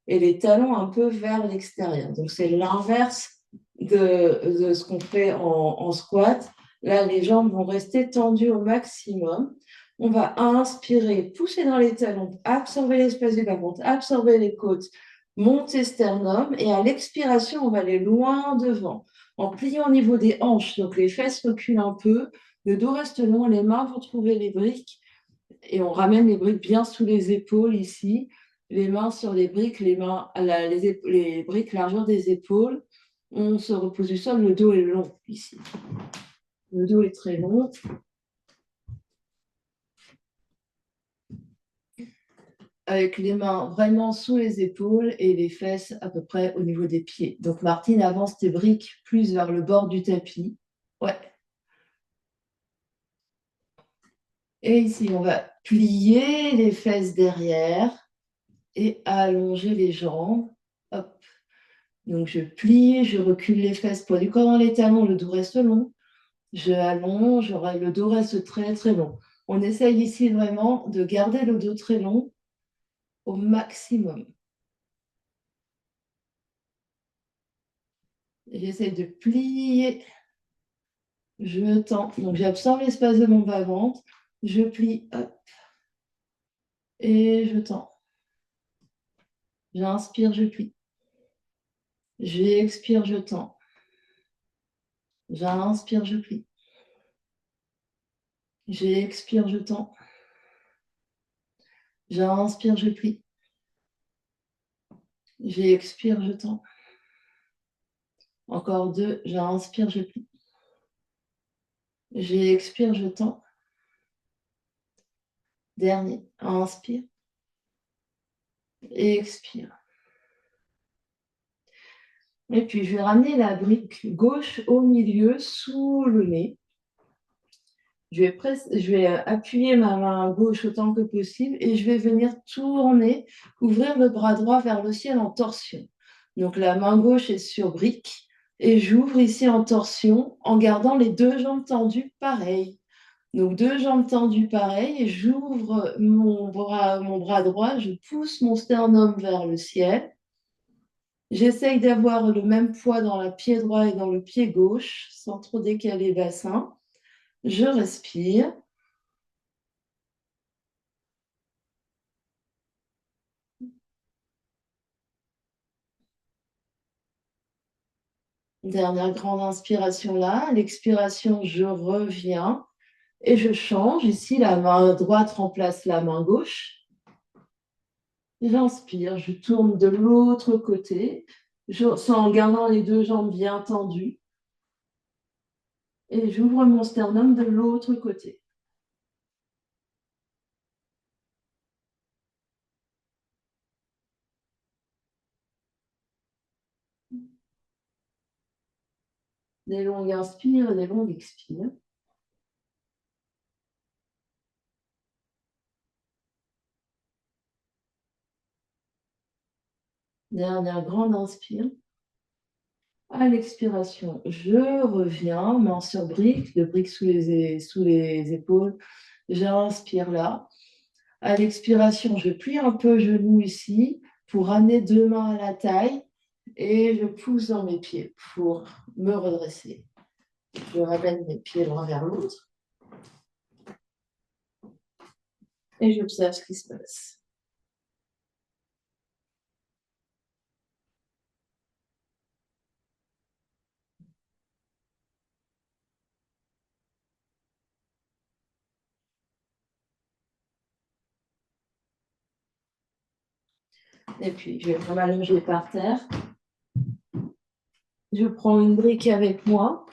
Et les talons un peu vers l'extérieur. Donc c'est l'inverse de ce qu'on fait en squat. Là, les jambes vont rester tendues au maximum. On va inspirer, pousser dans les talons, absorber l'espace du bas-ventre, absorber les côtes, monter sternum. Et à l'expiration, on va aller loin devant, en pliant au niveau des hanches. Donc les fesses reculent un peu, le dos reste long, les mains vont trouver les briques. Et on ramène les briques bien sous les épaules ici, les mains sur les briques, les briques largeur des épaules. On se repose du sol, le dos est long ici. Le dos est très long. Avec les mains vraiment sous les épaules et les fesses à peu près au niveau des pieds. Donc Martine, avance tes briques plus vers le bord du tapis. Ouais. Et ici, on va plier les fesses derrière et allonger les jambes. Hop. Donc, je plie, je recule les fesses, poids du corps dans les talons, le dos reste long. Je allonge, le dos reste très, très long. On essaye ici vraiment de garder le dos très long au maximum. J'essaie de plier. Je tends. Donc, j'absorbe l'espace de mon bas-ventre. Je plie, hop. Et je tends. J'inspire, je plie. J'expire, je tends. J'inspire, je plie. J'expire, je tends. J'inspire, je plie. J'expire, je tends. Encore 2. J'inspire, je plie. J'expire, je tends. Dernier. Inspire. Et expire. Et puis, je vais ramener la brique gauche au milieu, sous le nez. Je vais appuyer ma main gauche autant que possible et je vais venir tourner, ouvrir le bras droit vers le ciel en torsion. Donc, la main gauche est sur brique et j'ouvre ici en torsion en gardant les 2 jambes tendues pareil. Donc, 2 jambes tendues pareil et j'ouvre mon bras droit, je pousse mon sternum vers le ciel. J'essaye d'avoir le même poids dans le pied droit et dans le pied gauche, sans trop décaler le bassin. Je respire. Dernière grande inspiration là. À l'expiration, je reviens et je change. Ici, la main droite remplace la main gauche. J'inspire, je tourne de l'autre côté, en gardant les 2 jambes bien tendues. Et j'ouvre mon sternum de l'autre côté. Des longues inspires et des longues expires. Dernière grande inspire. À l'expiration, je reviens, main sur brique, de brique sous les épaules. J'inspire là. À l'expiration, je plie un peu le genou ici pour ramener 2 mains à la taille et je pousse dans mes pieds pour me redresser. Je ramène mes pieds l'un vers l'autre et j'observe ce qui se passe. Et puis, je vais m'allonger par terre. Je prends une brique avec moi.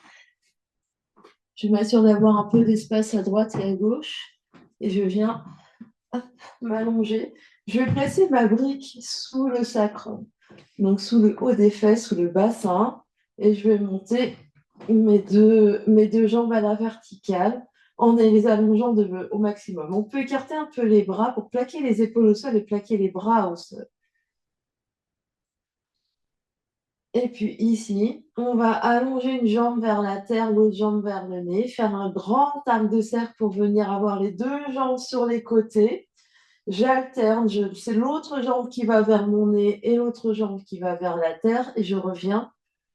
Je m'assure d'avoir un peu d'espace à droite et à gauche. Et je viens m'allonger. Je vais placer ma brique sous le sacrum, donc sous le haut des fesses, sous le bassin. Et je vais monter mes deux jambes à la verticale en les allongeant au maximum. On peut écarter un peu les bras pour plaquer les épaules au sol et plaquer les bras au sol. Et puis ici, on va allonger une jambe vers la terre, l'autre jambe vers le nez, faire un grand arc de cercle pour venir avoir les deux jambes sur les côtés. J'alterne, c'est l'autre jambe qui va vers mon nez et l'autre jambe qui va vers la terre et je reviens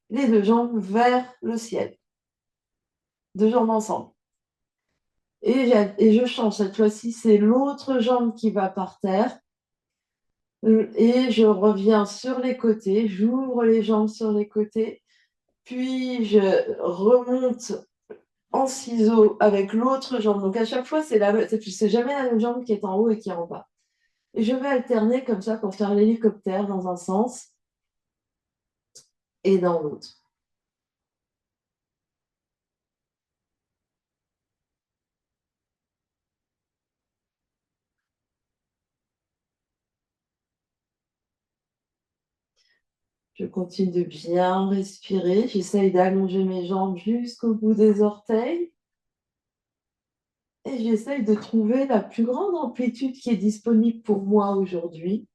les deux jambes vers le ciel. Deux jambes ensemble. Et je change. Cette fois-ci, c'est l'autre jambe qui va par terre. Et je reviens sur les côtés. J'ouvre les jambes sur les côtés. Puis je remonte en ciseaux avec l'autre jambe. Donc à chaque fois, c'est jamais la même jambe qui est en haut et qui est en bas. Et je vais alterner comme ça pour faire l'hélicoptère dans un sens et dans l'autre. Je continue de bien respirer. J'essaye d'allonger mes jambes jusqu'au bout des orteils. Et j'essaye de trouver la plus grande amplitude qui est disponible pour moi aujourd'hui.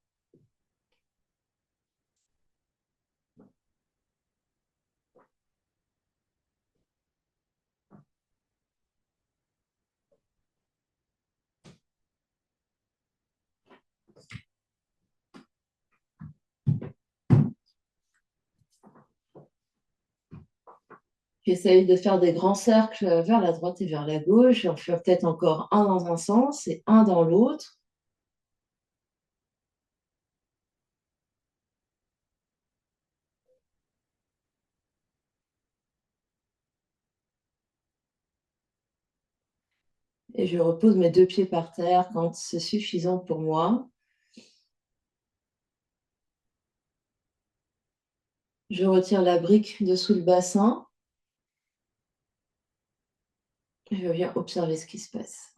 J'essaye de faire des grands cercles vers la droite et vers la gauche. J'en fais peut-être encore un dans un sens et un dans l'autre. Et je repose mes deux pieds par terre quand c'est suffisant pour moi. Je retire la brique dessous le bassin. Je viens observer ce qui se passe.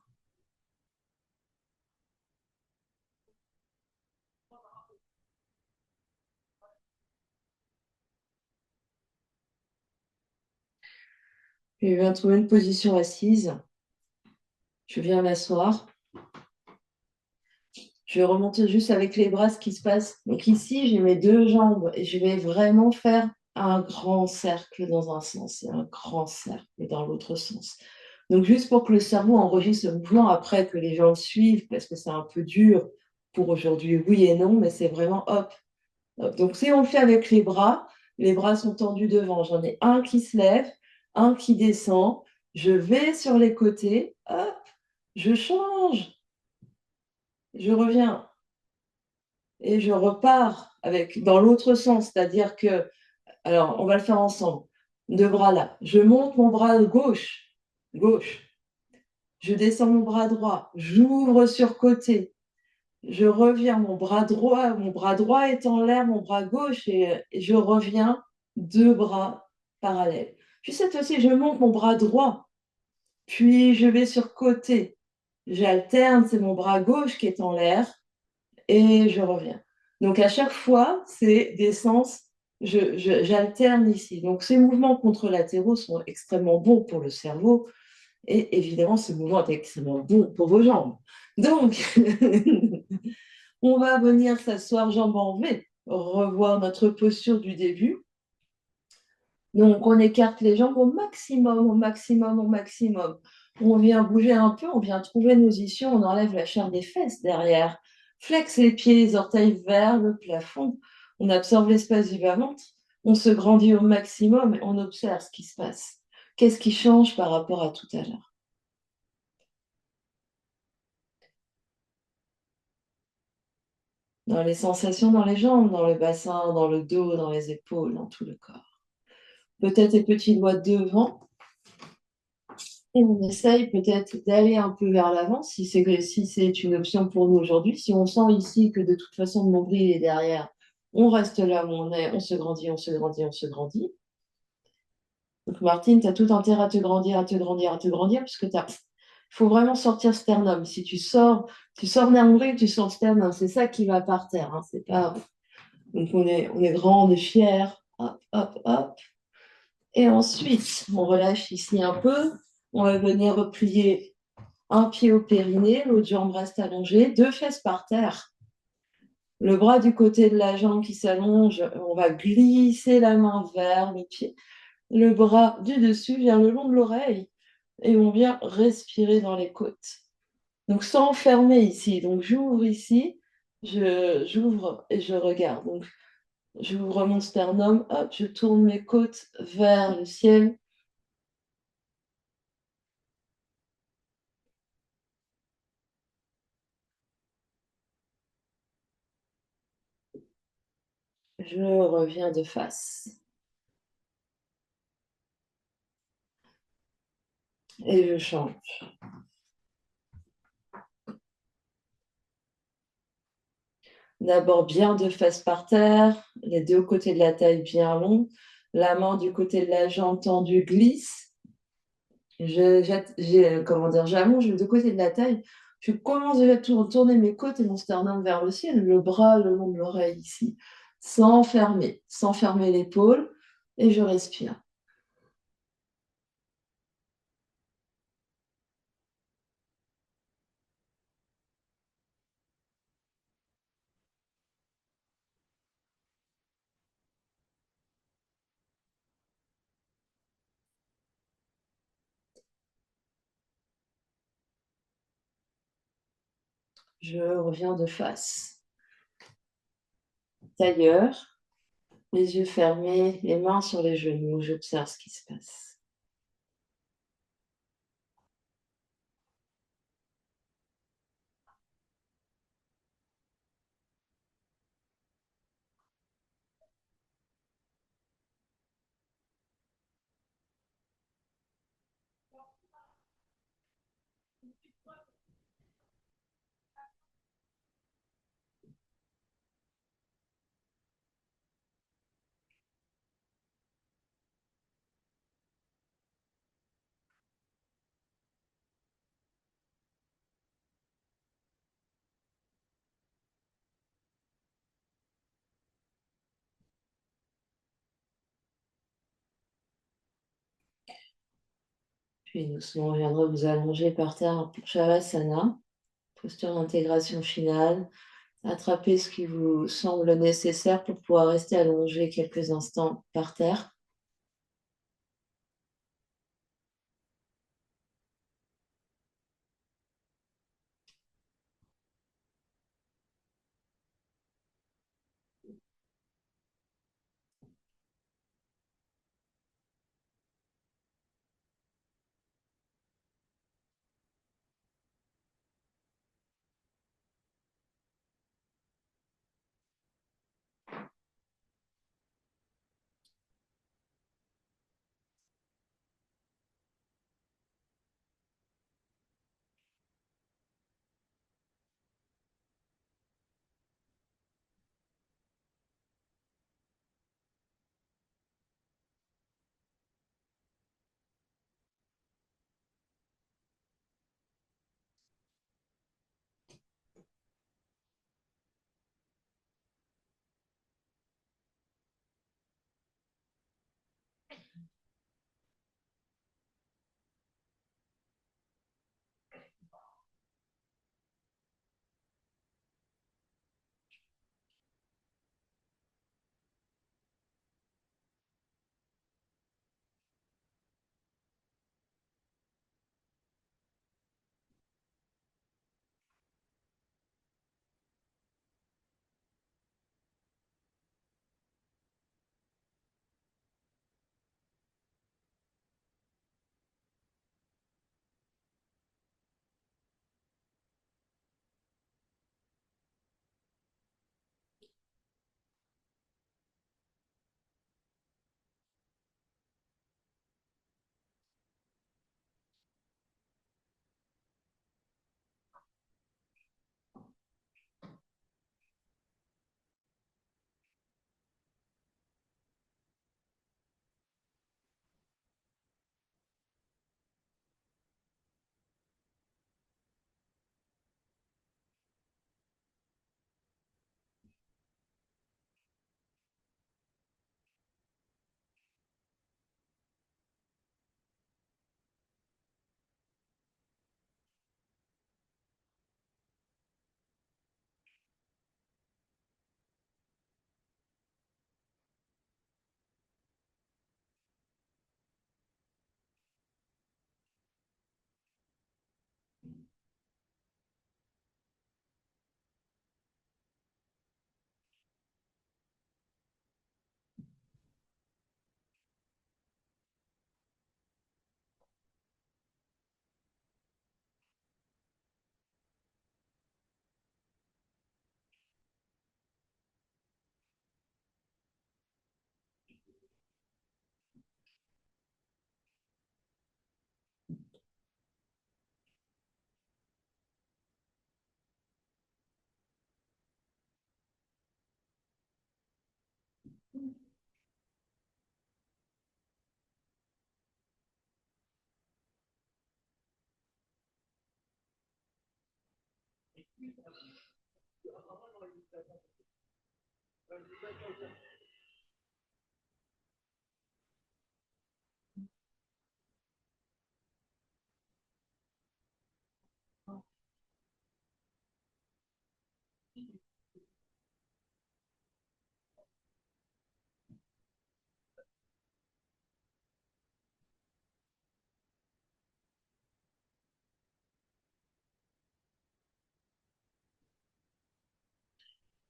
Je viens trouver une position assise. Je viens m'asseoir. Je vais remonter juste avec les bras ce qui se passe. Donc ici, j'ai mes deux jambes et je vais vraiment faire un grand cercle dans un sens et un grand cercle dans l'autre sens. Donc juste pour que le cerveau enregistre le mouvement après que les gens suivent, parce que c'est un peu dur pour aujourd'hui, oui et non, mais c'est vraiment hop, hop. Donc si on le fait avec les bras sont tendus devant. J'en ai un qui se lève, un qui descend. Je vais sur les côtés, hop, je change, je reviens et je repars dans l'autre sens, c'est-à-dire que, alors on va le faire ensemble, deux bras là, je monte mon bras gauche, gauche, je descends mon bras droit, j'ouvre sur côté, je reviens, mon bras droit est en l'air, mon bras gauche, et je reviens, deux bras parallèles. Puis cette fois-ci, je monte mon bras droit, puis je vais sur côté, j'alterne, c'est mon bras gauche qui est en l'air, et je reviens. Donc à chaque fois, c'est des sens, j'alterne ici. Donc ces mouvements contralatéraux sont extrêmement bons pour le cerveau et évidemment ce mouvement est extrêmement bon pour vos jambes. Donc on va venir s'asseoir jambes en V, revoir notre posture du début. Donc on écarte les jambes au maximum, au maximum, au maximum. On vient bouger un peu, on vient trouver nos ischions, on enlève la chair des fesses derrière. Flex les pieds, les orteils vers le plafond. On absorbe l'espace du bas-ventre. On se grandit au maximum et on observe ce qui se passe. Qu'est-ce qui change par rapport à tout à l'heure? Dans les sensations dans les jambes, dans le bassin, dans le dos, dans les épaules, dans tout le corps. Peut-être les petits doigts devant. Et on essaye peut-être d'aller un peu vers l'avant si c'est une option pour nous aujourd'hui. Si on sent ici que de toute façon le nombril est derrière, on reste là où on est, on se grandit, on se grandit, on se grandit. Donc Martine, tu as tout intérêt à te grandir, à te grandir, à te grandir, parce que il faut vraiment sortir sternum. Si tu sors nombril, tu sors sternum. C'est ça qui va par terre. Hein. C'est pas... Donc on est grand, on est fier. Hop, hop, hop. Et ensuite, on relâche ici un peu. On va venir replier un pied au périnée, l'autre jambe reste allongée, deux fesses par terre. Le bras du côté de la jambe qui s'allonge, on va glisser la main vers le pied, le bras du dessus vers le long de l'oreille et on vient respirer dans les côtes. Donc sans fermer ici. Donc j'ouvre ici, j'ouvre et je regarde. Donc j'ouvre mon sternum, hop, je tourne mes côtes vers le ciel. Je reviens de face et je change. D'abord bien de face par terre, les deux côtés de la taille bien longs, la main du côté de la jambe tendue glisse. Comment dire, j'allonge les deux côtés de la taille. Je commence déjà à tourner mes côtes et mon sternum vers le ciel, le bras le long de l'oreille ici, sans fermer l'épaule, et je respire. Je reviens de face. Tailleur, les yeux fermés, les mains sur les genoux, j'observe ce qui se passe. Puis doucement, on viendra vous allonger par terre pour Shavasana, posture d'intégration finale. Attrapez ce qui vous semble nécessaire pour pouvoir rester allongé quelques instants par terre.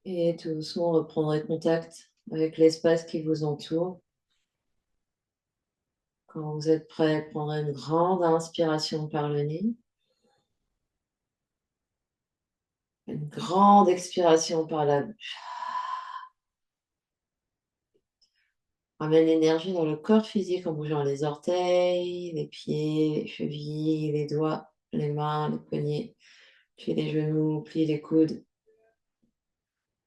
Et tout doucement, reprendrez contact avec l'espace qui vous entoure. Quand vous êtes prêt, prendrez une grande inspiration par le nez. Une grande expiration par la bouche. Ramène l'énergie dans le corps physique en bougeant les orteils, les pieds, les chevilles, les doigts, les mains, les poignets. Puis les genoux, plie les coudes.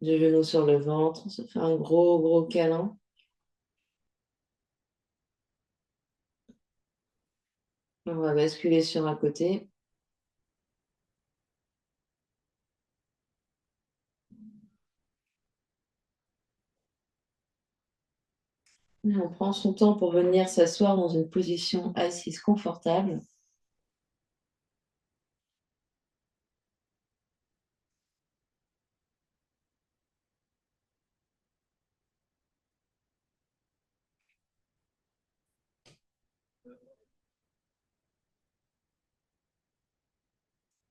Deux genoux sur le ventre. On se fait un gros, gros câlin. On va basculer sur un côté. Et on prend son temps pour venir s'asseoir dans une position assise confortable.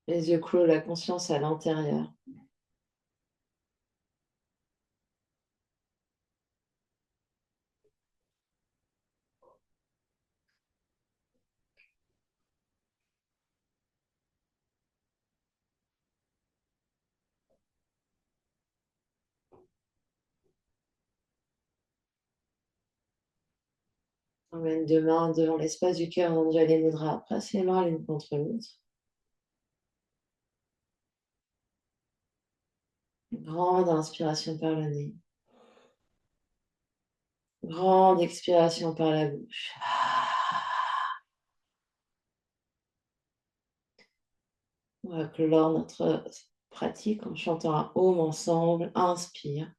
Les yeux clos, la conscience à l'intérieur. On mène deux mains devant l'espace du cœur, Anjali Mudra. Presse les mains l'une contre l'autre. Grande inspiration par le nez. Grande expiration par la bouche. On va clore notre pratique en chantant un home ensemble. Inspire.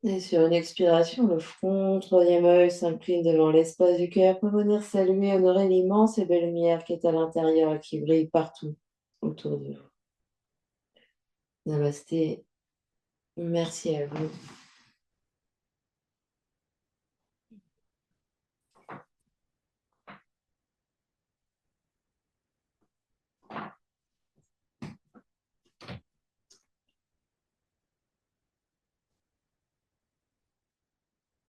Et sur une expiration, le front, troisième œil s'incline devant l'espace du cœur pour venir saluer, honorer l'immense et belle lumière qui est à l'intérieur et qui brille partout autour de vous. Namasté. Merci à vous.